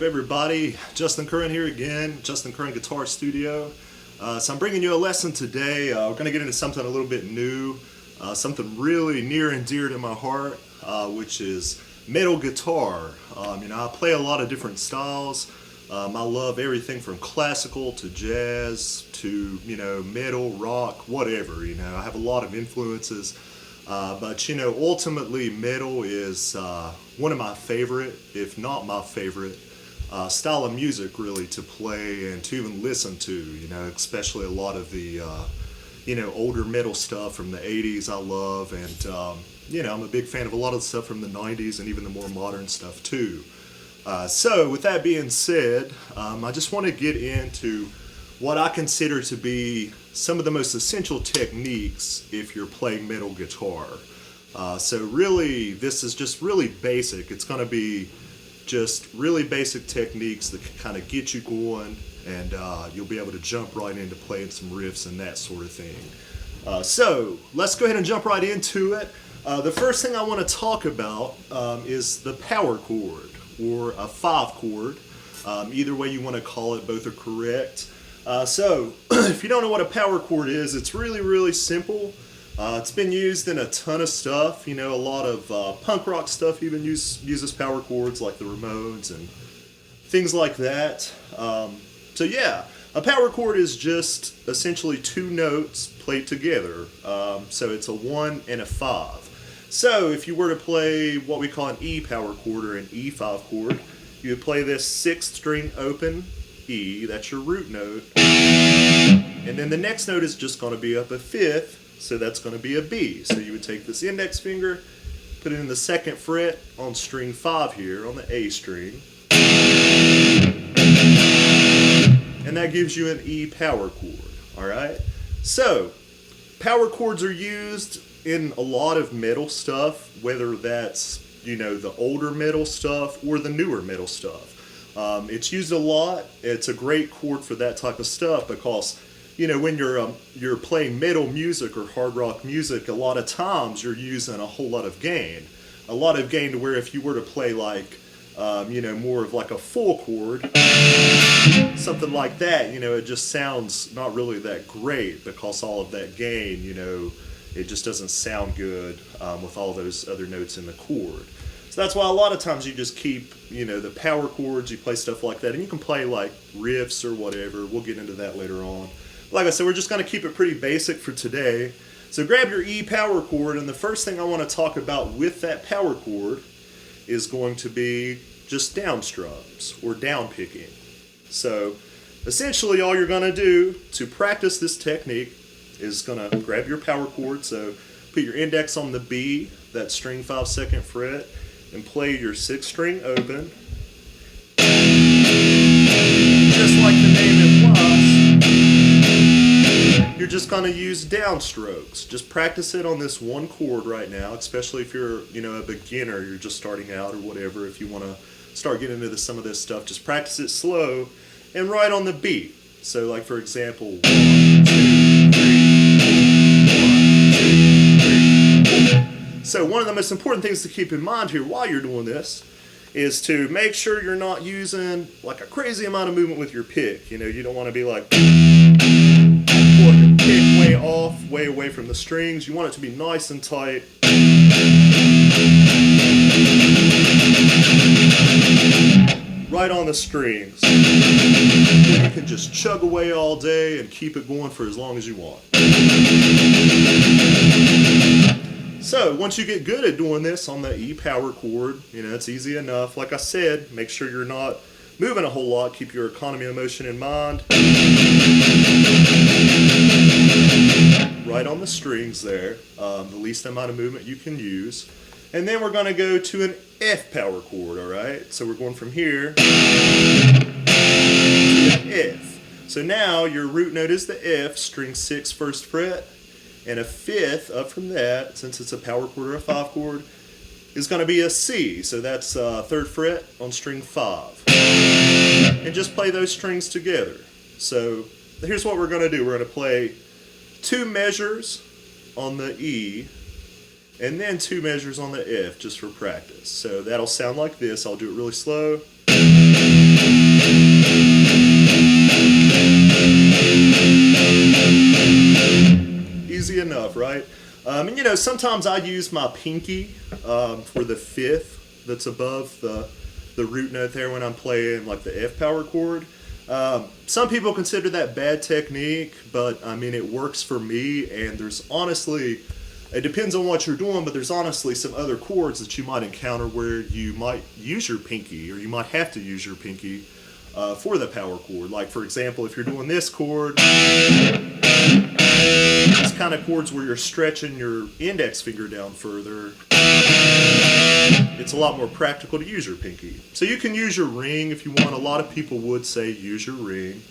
up, everybody? Justin Curran here again, Justin Curran Guitar Studio. So I'm bringing you a lesson today. We're going to get into something a little bit new, something really near and dear to my heart, which is metal guitar. I play a lot of different styles. I love everything from classical to jazz to, metal, rock, whatever. I have a lot of influences. But ultimately metal is one of my favorite, if not my favorite, style of music really to play and to even listen to, especially a lot of the, older metal stuff from the 80s I love. And, I'm a big fan of a lot of the stuff from the 90s and even the more modern stuff too. So with that being said, I just want to get into what I consider to be some of the most essential techniques if you're playing metal guitar. So really, this is just really basic. It's going to be just really basic techniques that can kind of get you going, and you'll be able to jump right into playing some riffs and that sort of thing. So let's go ahead and jump right into it. The first thing I want to talk about is the power chord, or a 5 chord. Either way you want to call it, both are correct. So if you don't know what a power chord is, it's really, really simple. It's been used in a ton of stuff. A lot of punk rock stuff even uses power chords, like the Ramones and things like that. So yeah, a power chord is just essentially 2 notes played together. So it's a 1 and a 5. So if you were to play what we call an E power chord or an E5 chord, you would play this 6th string open E, that's your root note, and then the next note is just going to be up a 5th, so that's going to be a B. So you would take this index finger, put it in the 2nd fret on string 5 here on the A string, and that gives you an E power chord. Alright, so power chords are used in a lot of metal stuff, whether that's the older metal stuff or the newer metal stuff. It's used a lot. It's a great chord for that type of stuff because, when you're playing metal music or hard rock music, a lot of times you're using a whole lot of gain. A lot of gain to where if you were to play like, more of like a full chord, something like that, it just sounds not really that great because all of that gain, it just doesn't sound good with all those other notes in the chord. So that's why a lot of times you just keep, the power chords, you play stuff like that, and you can play like riffs or whatever. We'll get into that later on. Like I said, we're just going to keep it pretty basic for today. So grab your E power chord, and the first thing I want to talk about with that power chord is going to be just downstrums or down picking. So essentially all you're going to do to practice this technique is going to grab your power chord, so put your index on the B, that string 5 2nd fret, and play your 6th string open. Just like the name implies, you're just going to use downstrokes. Just practice it on this one chord right now, especially if you're a beginner, you're just starting out or whatever. If you want to start getting into some of this stuff, just practice it slow and right on the beat. So like for example, 1, 2, 3, 1, 2, 3. So one of the most important things to keep in mind here while you're doing this is to make sure you're not using like a crazy amount of movement with your pick. You don't want to be like pulling your pick way off, way away from the strings. You want it to be nice and tight. Right on the strings. You can just chug away all day and keep it going for as long as you want. So once you get good at doing this on the E power chord, it's easy enough. Like I said, make sure you're not moving a whole lot. Keep your economy of motion in mind. Right on the strings there, the least amount of movement you can use. And then we're going to go to an F power chord, alright? So we're going from here to the F. So now your root note is the F, string 6 1st fret, and a 5th up from that, since it's a power chord or a 5 chord, is going to be a C. So that's 3rd fret on string 5. And just play those strings together. So here's what we're going to do. We're going to play 2 measures on the E, and then 2 measures on the F just for practice. So that'll sound like this. I'll do it really slow. And you know, sometimes I use my pinky for the fifth that's above the root note there when I'm playing like the F power chord. Some people consider that bad technique, but I mean, it works for me, and there's honestly, it depends on what you're doing, but there's honestly some other chords that you might encounter where you might use your pinky, or you might have to use your pinky for the power chord. Like for example, if you're doing this chord, it's kind of chords where you're stretching your index finger down further. It's a lot more practical to use your pinky. So you can use your ring if you want. A lot of people would say use your ring.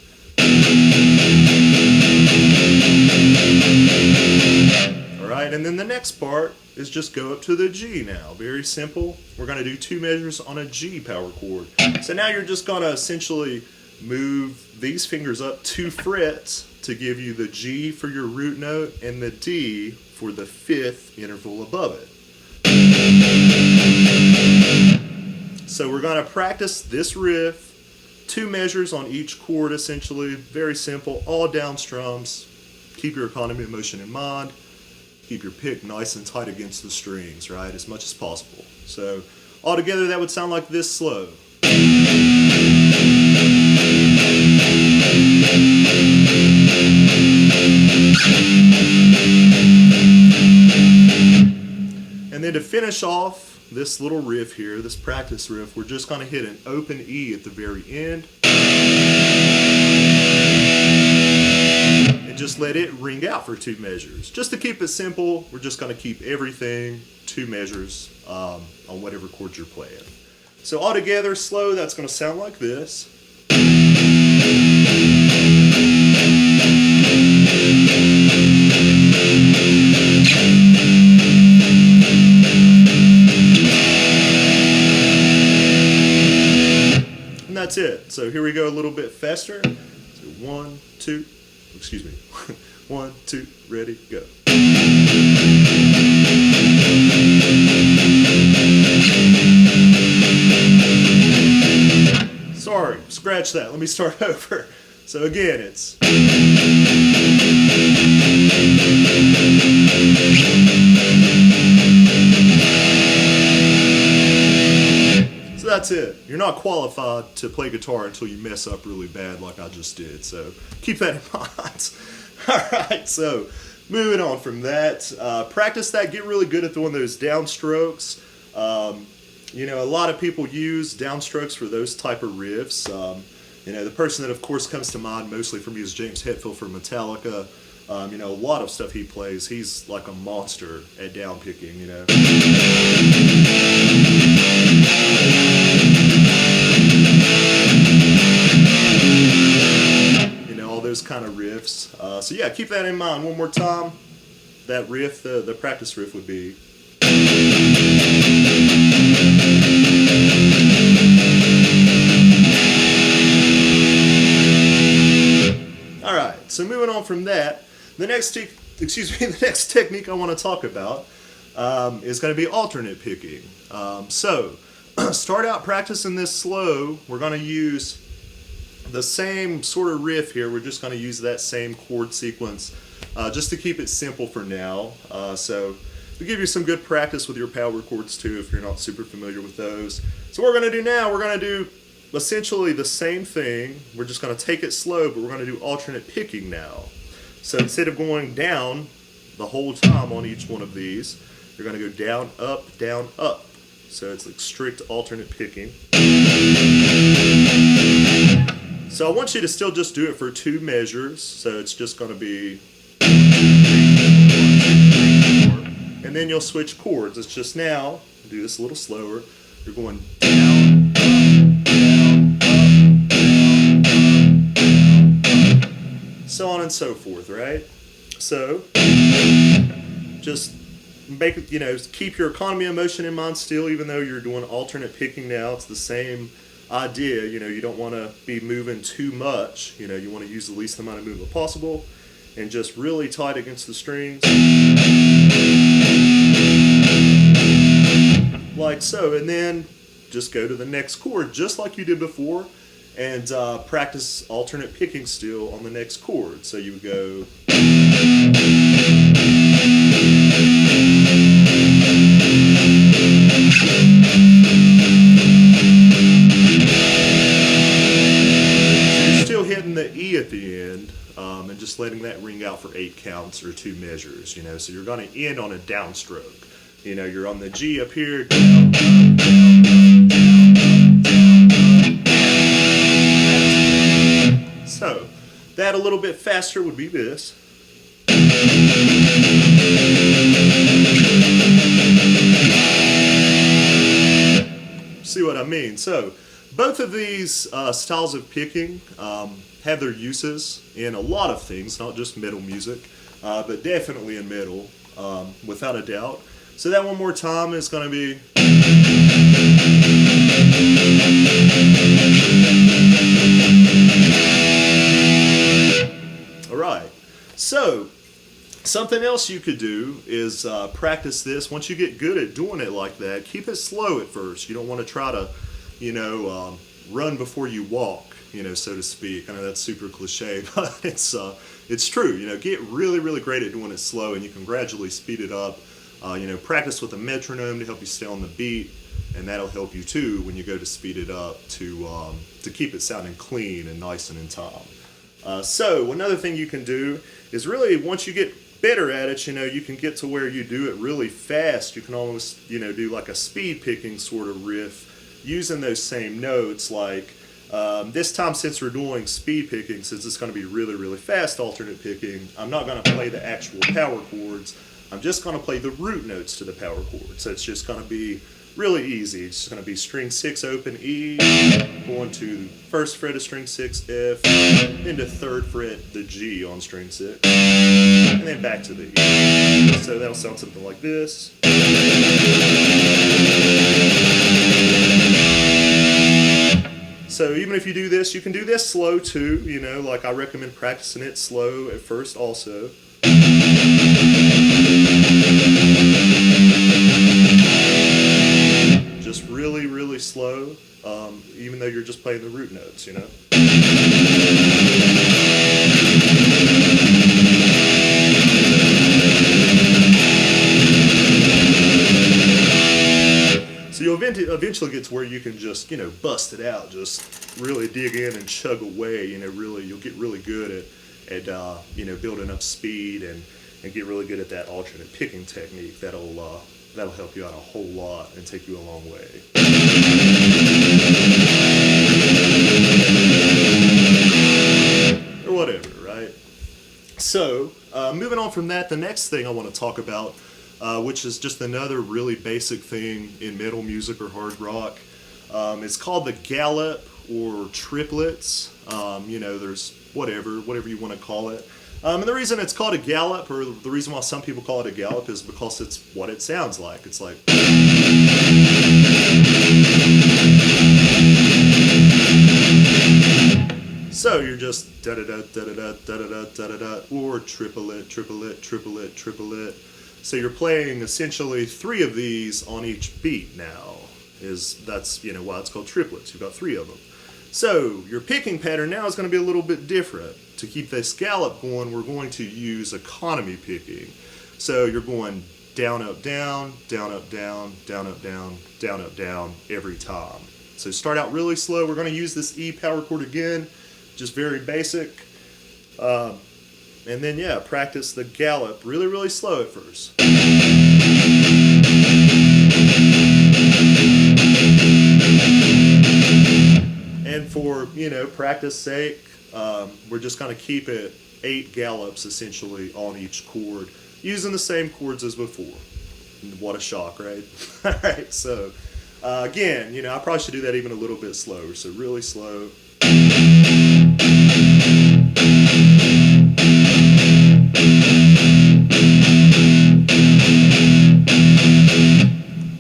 Alright, and then the next part is just go up to the G now. Very simple. We're going to do 2 measures on a G power chord. So now you're just going to essentially move these fingers up 2 frets to give you the G for your root note and the D for the 5th interval above it. So we're going to practice this riff, 2 measures on each chord essentially, very simple, all down strums. Keep your economy of motion in mind. Keep your pick nice and tight against the strings, right, as much as possible. So altogether that would sound like this slow. And then to finish off this little riff here, this practice riff, we're just going to hit an open E at the very end. And just let it ring out for 2 measures. Just to keep it simple, we're just going to keep everything 2 measures on whatever chord you're playing. So all together, slow, that's going to sound like this. And that's it. So here we go a little bit faster. So 1, 2, excuse me. 1, 2, ready, go. Sorry, scratch that. Let me start over. So again, it's. So that's it. You're not qualified to play guitar until you mess up really bad like I just did. So keep that in mind. Alright, so moving on from that. Practice that. Get really good at doing those downstrokes. You know, a lot of people use downstrokes for those type of riffs. You know, the person that of course comes to mind mostly for me is James Hetfield from Metallica. You know, a lot of stuff he plays, he's like a monster at downpicking, you know. You know, all those kind of riffs. So yeah, keep that in mind. One more time, that riff, the practice riff would be. Alright, so moving on from that, the next technique I want to talk about is going to be alternate picking. So, start out practicing this slow. We're going to use the same sort of riff here. We're just going to use that same chord sequence just to keep it simple for now. So, to give you some good practice with your power chords too if you're not super familiar with those. So what we're going to do now, we're going to do essentially the same thing. We're just going to take it slow, but we're going to do alternate picking now. So instead of going down the whole time on each one of these, you're going to go down, up, down, up. So it's like strict alternate picking. So I want you to still just do it for 2 measures. So it's just going to be, and then you'll switch chords. It's just now, do this a little slower. You're going down, up, down, up, down, up, down, up, so on and so forth, right? So just make it, you know, keep your economy of motion in mind still, even though you're doing alternate picking now. It's the same idea. You know, you don't want to be moving too much. You know, you want to use the least amount of movement possible and just really tight against the strings. Like so, and then just go to the next chord just like you did before and practice alternate picking still on the next chord. So you would go, letting that ring out for 8 counts or 2 measures, you know. So you're going to end on a downstroke. You know, you're on the G up here, down, down, down, down, down. So that a little bit faster would be this. See what I mean? So both of these styles of picking have their uses in a lot of things, not just metal music, but definitely in metal, without a doubt. So that one more time is going to be. All right. So something else you could do is practice this. Once you get good at doing it like that, keep it slow at first. You don't want to try to, you know, run before you walk, you know, so to speak. I know that's super cliche, but it's true. You know, get really, really great at doing it slow, and you can gradually speed it up. You know, practice with a metronome to help you stay on the beat, and that'll help you too when you go to speed it up to keep it sounding clean and nice and in time. So another thing you can do is really, once you get better at it, you know, you can get to where you do it really fast. You can almost, you know, do like a speed picking sort of riff using those same notes. Like this time, since we're doing speed picking, since it's going to be really, really fast alternate picking, I'm not going to play the actual power chords. I'm just going to play the root notes to the power chord. So it's just going to be really easy. It's just going to be string 6 open E, going to first fret of string 6 F, into third fret the G on string 6, and then back to the E. So that'll sound something like this. So even if you do this, you can do this slow too. You know, like I recommend practicing it slow at first also. Just really, really slow, even though you're just playing the root notes, you know. So you'll eventually get to where you can just, you know, bust it out, just really dig in and chug away, you know, really, you'll get really good at you know, building up speed and get really good at that alternate picking technique. That'll help you out a whole lot and take you a long way. Or whatever, right? So, moving on from that, the next thing I want to talk about, which is just another really basic thing in metal music or hard rock, it's called the gallop or triplets. You know, there's whatever you want to call it. And the reason it's called a gallop, or the reason why some people call it a gallop, is because it's what it sounds like. It's like. So you're just da da da da da da da da da da, or triplet, triplet, triplet, triplet. So you're playing essentially 3 of these on each beat now. That's, you know, why it's called triplets. You've got 3 of them. So your picking pattern now is going to be a little bit different. To keep this gallop going, we're going to use economy picking. So you're going down, up, down, down, up, down, down, up, down, down, up, down every time. So start out really slow. We're going to use this E power chord again, just very basic. And then, yeah, practice the gallop really, really slow at first. And for, you know, practice sake, we're just going to keep it 8 gallops essentially on each chord, using the same chords as before. What a shock, right? All right, so again, you know, I probably should do that even a little bit slower. So really slow.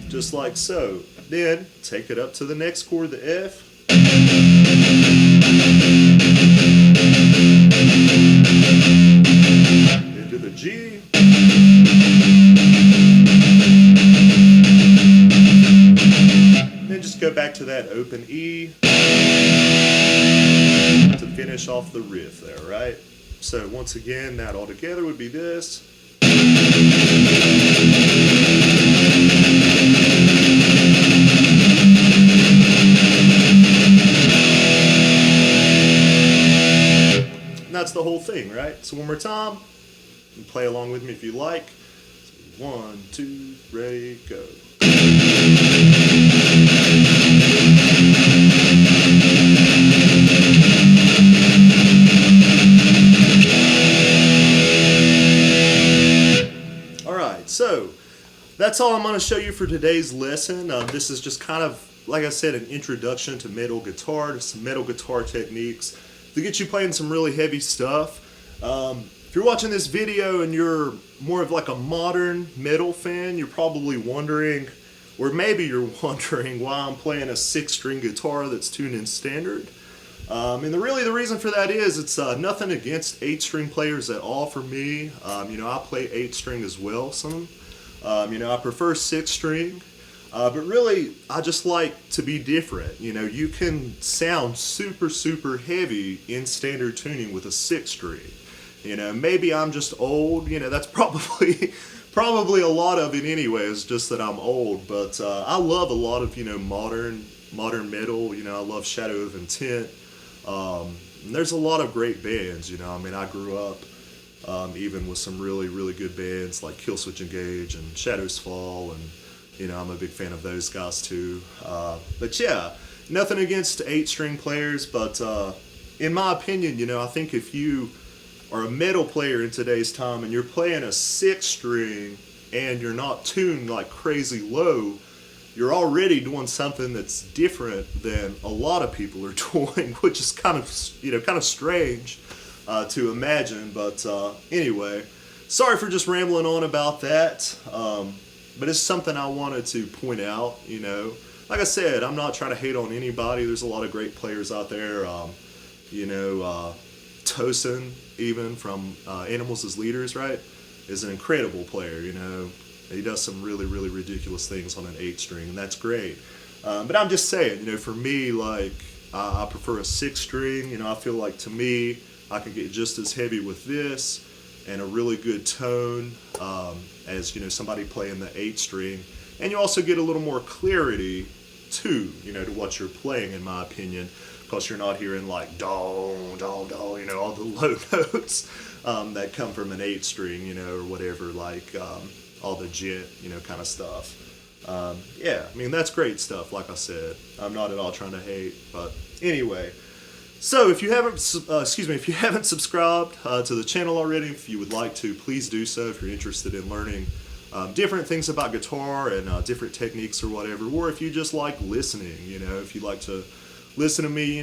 Just like so. Then take it up to the next chord, the F. Into the G. Then just go back to that open E to finish off the riff there, right? So once again, that all together would be this. that's the whole thing, right? So one more time, and play along with me if you like. 1, 2, ready, go. Alright, so that's all I'm going to show you for today's lesson. This is just kind of, like I said, an introduction to metal guitar, to some metal guitar techniques to get you playing some really heavy stuff. If you're watching this video and you're more of like a modern metal fan, you're probably wondering, or maybe you're wondering why I'm playing a 6-string guitar that's tuned in standard. And really the reason for that is it's nothing against 8-string players at all for me. I play 8-string as well some. I prefer 6-string. But really, I just like to be different. You can sound super, super heavy in standard tuning with a 6-string. Maybe I'm just old. That's probably a lot of it anyway. It's just that I'm old. But I love a lot of modern metal. I love Shadow of Intent. And there's a lot of great bands. I grew up even with some really, really good bands like Killswitch Engage and Shadows Fall, and I'm a big fan of those guys too. But yeah, nothing against 8-string players, but in my opinion, I think if you are a metal player in today's time and you're playing a 6-string and you're not tuned like crazy low, you're already doing something that's different than a lot of people are doing, which is kind of strange to imagine. But anyway, sorry for just rambling on about that. But it's something I wanted to point out. Like I said, I'm not trying to hate on anybody. There's a lot of great players out there. Tosin, even from Animals as Leaders, right, is an incredible player. He does some really, really ridiculous things on an 8-string, and that's great. But I'm just saying, for me, like, I prefer a 6-string. I feel like, to me, I can get just as heavy with this and a really good tone as, somebody playing the 8-string. And you also get a little more clarity, too, to what you're playing, in my opinion, because you're not hearing, like, dong, dong, dong, all the low notes that come from an 8-string, or whatever, like all the gent, kind of stuff. Yeah, that's great stuff, like I said. I'm not at all trying to hate, but anyway. So if you haven't subscribed to the channel already, if you would like to, please do so if you're interested in learning different things about guitar and different techniques or whatever, or if you just like listening, if you like to listen to me,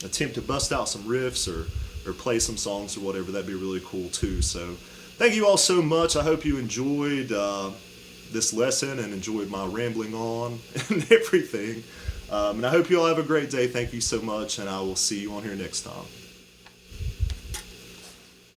attempt to bust out some riffs or play some songs or whatever, that'd be really cool too. So thank you all so much. I hope you enjoyed this lesson and enjoyed my rambling on and everything. And I hope you all have a great day. Thank you so much, and I will see you on here next time.